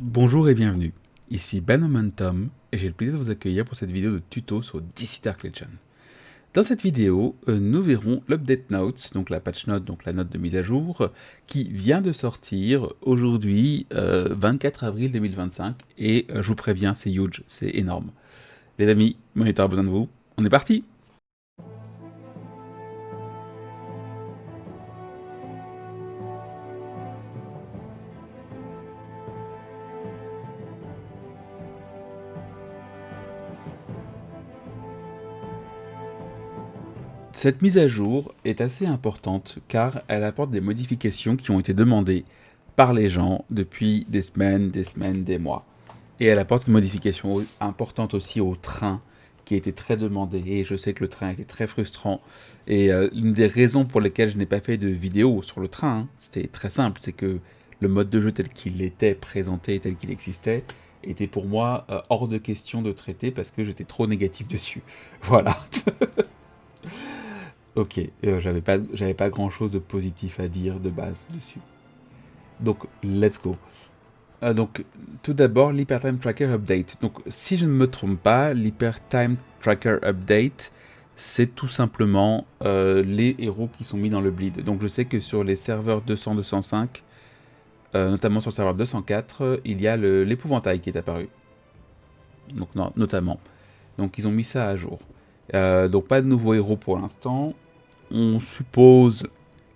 Bonjour et bienvenue, ici Ben Momentum et j'ai le plaisir de vous accueillir pour cette vidéo de tuto sur DC Dark Legion. Dans cette vidéo, nous verrons l'Update Notes, donc la patch note, donc la note de mise à jour, qui vient de sortir aujourd'hui, 24 avril 2025, et je vous préviens, c'est huge, c'est énorme. Les amis, Monitor a besoin de vous, on est parti! Cette mise à jour est assez importante car elle apporte des modifications qui ont été demandées par les gens depuis des semaines, des mois. Et elle apporte une modification importante aussi au train qui a été très demandé. Et je sais que le train était très frustrant. Et l'une des raisons pour lesquelles je n'ai pas fait de vidéo sur le train, c'était très simple, c'est que le mode de jeu tel qu'il était présenté, tel qu'il existait, était pour moi hors de question de traiter parce que j'étais trop négatif dessus. Voilà. Ok, j'avais pas grand chose de positif à dire de base dessus. Donc, let's go. Donc, tout d'abord, l'Hypertime Tracker Update. Donc, si je ne me trompe pas, l'Hypertime Tracker Update, c'est tout simplement les héros qui sont mis dans le bleed. Donc, je sais que sur les serveurs 200-205, notamment sur le serveur 204, il y a l'épouvantail qui est apparu. Donc, non, notamment. Donc, ils ont mis ça à jour. Donc, pas de nouveaux héros pour l'instant. On suppose,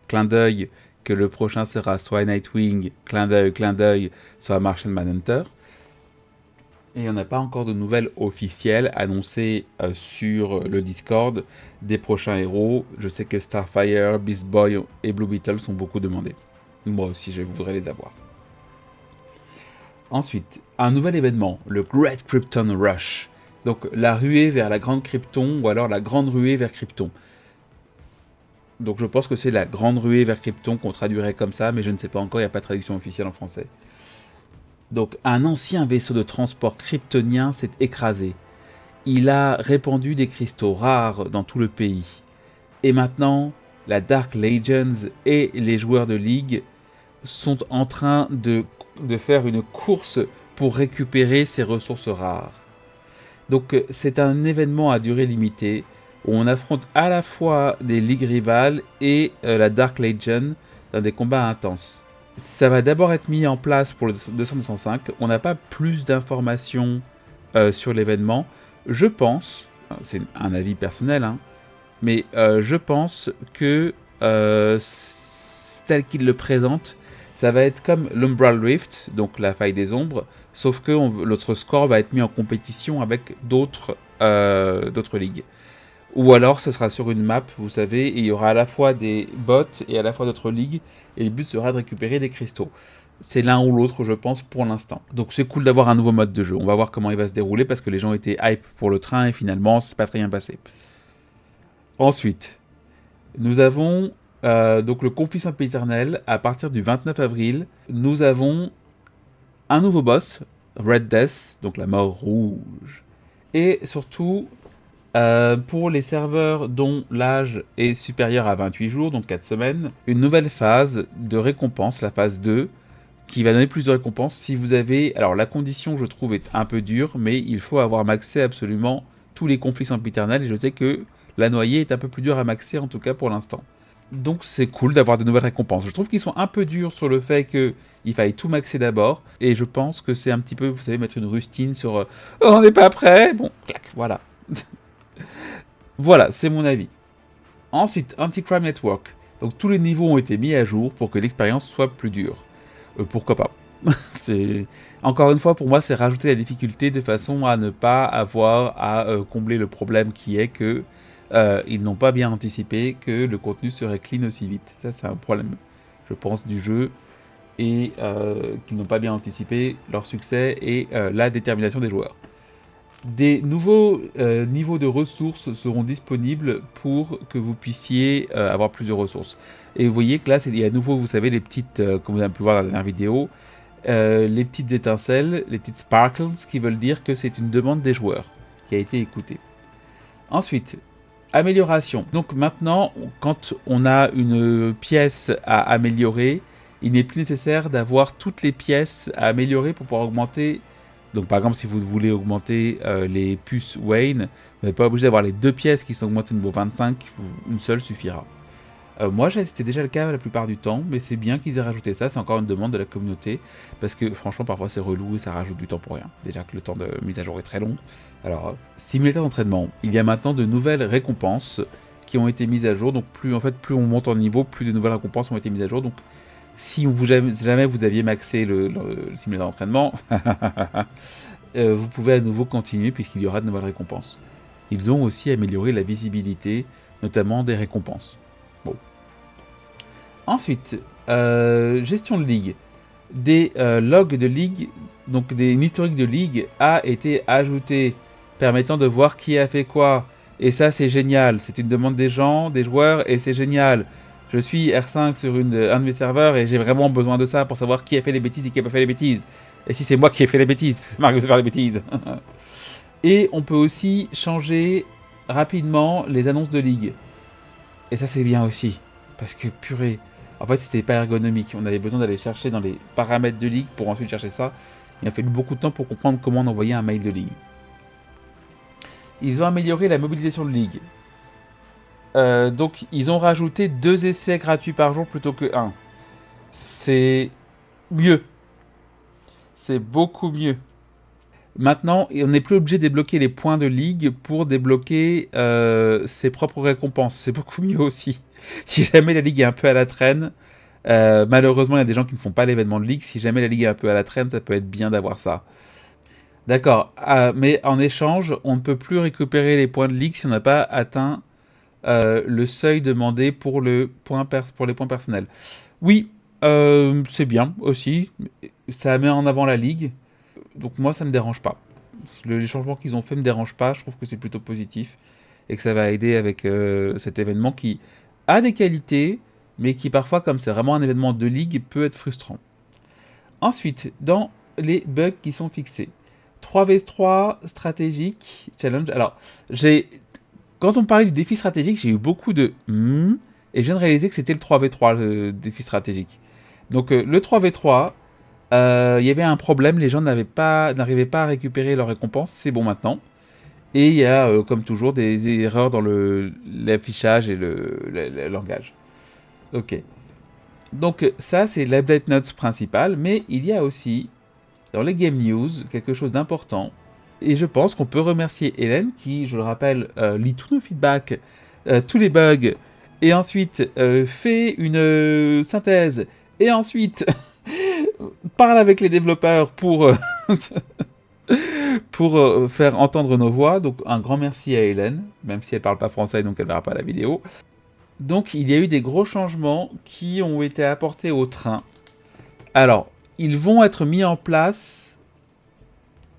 clin d'œil, que le prochain sera soit Nightwing, clin d'œil, soit Martian Manhunter. Et il n'y en a pas encore de nouvelles officielles annoncées sur le Discord des prochains héros. Je sais que Starfire, Beast Boy et Blue Beetle sont beaucoup demandés. Moi aussi, je voudrais les avoir. Ensuite, un nouvel événement, le Great Krypton Rush. Donc la ruée vers la Grande Krypton, ou alors la Grande ruée vers Krypton. Donc je pense que c'est la Grande ruée vers Krypton qu'on traduirait comme ça, mais je ne sais pas encore, il n'y a pas de traduction officielle en français. Donc un ancien vaisseau de transport kryptonien s'est écrasé. Il a répandu des cristaux rares dans tout le pays. Et maintenant, la Dark Legends et les joueurs de Ligue sont en train de faire une course pour récupérer ces ressources rares. Donc c'est un événement à durée limitée où on affronte à la fois des ligues rivales et la Dark Legion dans des combats intenses. Ça va d'abord être mis en place pour le 205. On n'a pas plus d'informations sur l'événement. Je pense, c'est un avis personnel, hein, mais je pense que tel qu'il le présente, ça va être comme l'Umbral Rift, donc la faille des ombres, sauf que notre score va être mis en compétition avec d'autres ligues. Ou alors ce sera sur une map, vous savez, et il y aura à la fois des bots et à la fois d'autres ligues, et le but sera de récupérer des cristaux. C'est l'un ou l'autre, je pense, pour l'instant. Donc c'est cool d'avoir un nouveau mode de jeu. On va voir comment il va se dérouler, parce que les gens étaient hype pour le train, et finalement, c'est pas très bien passé. Ensuite, nous avons donc le conflit sempiternel. À partir du 29 avril, nous avons un nouveau boss, Red Death, donc la mort rouge. Et surtout, pour les serveurs dont l'âge est supérieur à 28 jours, donc 4 semaines, une nouvelle phase de récompense, la phase 2, qui va donner plus de récompenses si vous avez... Alors la condition, je trouve, est un peu dure, mais il faut avoir maxé absolument tous les conflits sempiternels, et je sais que la noyée est un peu plus dure à maxer, en tout cas pour l'instant. Donc c'est cool d'avoir de nouvelles récompenses. Je trouve qu'ils sont un peu durs sur le fait qu'il faille tout maxer d'abord, et je pense que c'est un petit peu, vous savez, mettre une rustine sur oh, on n'est pas prêt, bon, clac, voilà. Voilà, c'est mon avis. Ensuite, Anti-Crime Network. Donc tous les niveaux ont été mis à jour pour que l'expérience soit plus dure. Pourquoi pas. Encore une fois, pour moi, c'est rajouter la difficulté de façon à ne pas avoir à combler le problème qui est que ils n'ont pas bien anticipé que le contenu serait clean aussi vite. Ça, c'est un problème, je pense, du jeu, et qu'ils n'ont pas bien anticipé leur succès et la détermination des joueurs. Des nouveaux niveaux de ressources seront disponibles pour que vous puissiez avoir plus de ressources. Et vous voyez que là, il y a à nouveau, vous savez, les petites, comme vous avez pu voir dans la dernière vidéo, les petites étincelles, les petites sparkles, qui veulent dire que c'est une demande des joueurs qui a été écoutée. Ensuite, amélioration. Donc maintenant, quand on a une pièce à améliorer, il n'est plus nécessaire d'avoir toutes les pièces à améliorer pour pouvoir augmenter. Donc par exemple, si vous voulez augmenter les puces Wayne, vous n'êtes pas obligé d'avoir les 2 pièces qui sont augmentées au niveau 25, une seule suffira. Moi, c'était déjà le cas la plupart du temps, mais c'est bien qu'ils aient rajouté ça, c'est encore une demande de la communauté, parce que franchement, parfois c'est relou et ça rajoute du temps pour rien. Déjà que le temps de mise à jour est très long. Alors, simulateur d'entraînement, il y a maintenant de nouvelles récompenses qui ont été mises à jour, donc plus on monte en niveau, plus de nouvelles récompenses ont été mises à jour, donc si jamais vous aviez maxé le simulateur d'entraînement, vous pouvez à nouveau continuer puisqu'il y aura de nouvelles récompenses. Ils ont aussi amélioré la visibilité, notamment des récompenses. Bon. Ensuite, gestion de ligue. Des logs de ligue, donc une historique de ligue a été ajouté, permettant de voir qui a fait quoi. Et ça, c'est génial. C'est une demande des gens, des joueurs, et c'est génial. Je suis R5 sur un de mes serveurs et j'ai vraiment besoin de ça pour savoir qui a fait les bêtises et qui n'a pas fait les bêtises. Et si c'est moi qui ai fait les bêtises, ça m'arrive de faire les bêtises. Et on peut aussi changer rapidement les annonces de ligue. Et ça, c'est bien aussi. Parce que, purée, en fait, c'était pas ergonomique. On avait besoin d'aller chercher dans les paramètres de ligue pour ensuite chercher ça. Il a fallu beaucoup de temps pour comprendre comment on envoyait un mail de ligue. Ils ont amélioré la mobilisation de ligue. Donc, ils ont rajouté 2 essais gratuits par jour plutôt que 1. C'est mieux. C'est beaucoup mieux. Maintenant, on n'est plus obligé de débloquer les points de ligue pour débloquer ses propres récompenses. C'est beaucoup mieux aussi. Si jamais la ligue est un peu à la traîne, malheureusement, il y a des gens qui ne font pas l'événement de ligue. Si jamais la ligue est un peu à la traîne, ça peut être bien d'avoir ça. D'accord, mais en échange, on ne peut plus récupérer les points de ligue si on n'a pas atteint le seuil demandé pour les points personnels. Oui, c'est bien aussi. Ça met en avant la ligue. Donc moi, ça me dérange pas. Les changements qu'ils ont fait me dérangent pas. Je trouve que c'est plutôt positif et que ça va aider avec cet événement qui a des qualités, mais qui parfois, comme c'est vraiment un événement de ligue, peut être frustrant. Ensuite, dans les bugs qui sont fixés. 3v3 stratégique challenge. Alors, quand on parlait du défi stratégique, j'ai eu beaucoup de et je viens de réaliser que c'était le 3v3, le défi stratégique. Donc, le 3v3, il y avait un problème, les gens n'arrivaient pas à récupérer leur récompense, c'est bon maintenant. Et il y a, comme toujours, des erreurs dans l'affichage et le langage. Ok. Donc, ça, c'est l'update notes principal, mais il y a aussi dans les Game News, quelque chose d'important. Et je pense qu'on peut remercier Hélène qui, je le rappelle, lit tous nos feedbacks, tous les bugs, et ensuite fait une synthèse, et ensuite parle avec les développeurs pour faire entendre nos voix. Donc un grand merci à Hélène, même si elle parle pas français, donc elle verra pas la vidéo. Donc il y a eu des gros changements qui ont été apportés au train. Alors, ils vont être mis en place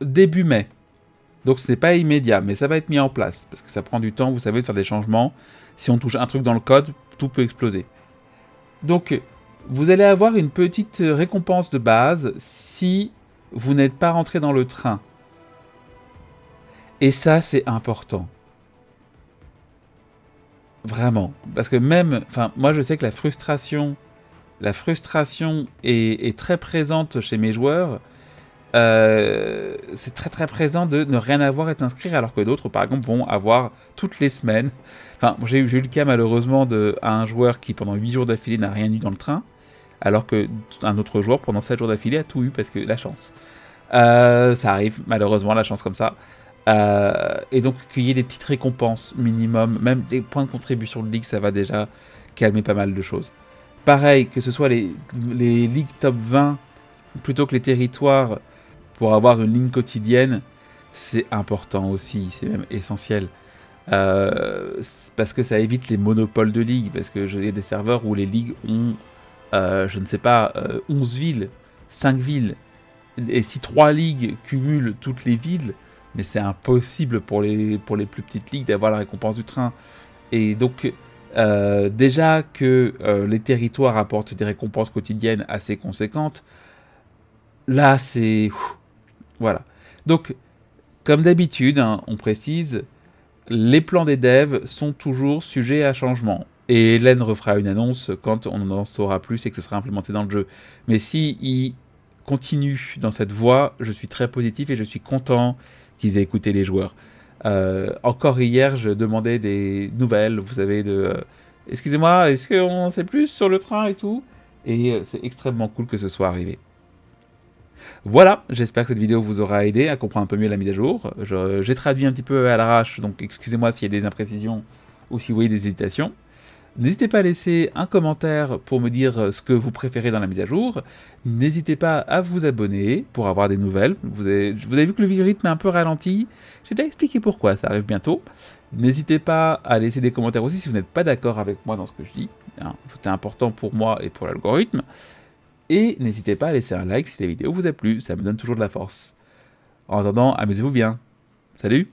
début mai. Donc ce n'est pas immédiat, mais ça va être mis en place. Parce que ça prend du temps, vous savez, de faire des changements. Si on touche un truc dans le code, tout peut exploser. Donc, vous allez avoir une petite récompense de base si vous n'êtes pas rentré dans le train. Et ça, c'est important. Vraiment. Parce que même... Enfin, moi, je sais que la frustration est très présente chez mes joueurs. C'est très très présent de ne rien avoir et t'inscrire, alors que d'autres, par exemple, vont avoir toutes les semaines. Enfin, j'ai eu le cas malheureusement à un joueur qui, pendant 8 jours d'affilée, n'a rien eu dans le train, alors qu'un autre joueur, pendant 7 jours d'affilée, a tout eu parce que la chance. Ça arrive, malheureusement, la chance comme ça. Et donc, qu'il y ait des petites récompenses minimum, même des points de contribution de ligue, ça va déjà calmer pas mal de choses. Pareil, que ce soit les ligues top 20 plutôt que les territoires, pour avoir une ligne quotidienne, c'est important aussi, c'est même essentiel. Parce que ça évite les monopoles de ligue, parce que il y a des serveurs où les ligues ont, je ne sais pas, 11 villes, 5 villes, et si 3 ligues cumulent toutes les villes, mais c'est impossible pour les plus petites ligues d'avoir la récompense du train. Et donc, déjà que les territoires apportent des récompenses quotidiennes assez conséquentes, là c'est... Voilà. Donc, comme d'habitude, hein, on précise, les plans des devs sont toujours sujets à changement. Et Hélène refera une annonce quand on en saura plus et que ce sera implémenté dans le jeu. Mais si il continue dans cette voie, je suis très positif et je suis content qu'ils aient écouté les joueurs. Encore hier, je demandais des nouvelles, vous savez, excusez-moi, est-ce qu'on sait plus sur le train et tout? Et c'est extrêmement cool que ce soit arrivé. Voilà, j'espère que cette vidéo vous aura aidé à comprendre un peu mieux la mise à jour. J'ai traduit un petit peu à l'arrache, donc excusez-moi s'il y a des imprécisions ou si vous voyez des hésitations. N'hésitez pas à laisser un commentaire pour me dire ce que vous préférez dans la mise à jour. N'hésitez pas à vous abonner pour avoir des nouvelles. Vous avez vu que le rythme est un peu ralenti. J'ai déjà expliqué pourquoi, ça arrive bientôt. N'hésitez pas à laisser des commentaires aussi si vous n'êtes pas d'accord avec moi dans ce que je dis. C'est important pour moi et pour l'algorithme. Et n'hésitez pas à laisser un like si la vidéo vous a plu, ça me donne toujours de la force. En attendant, amusez-vous bien. Salut!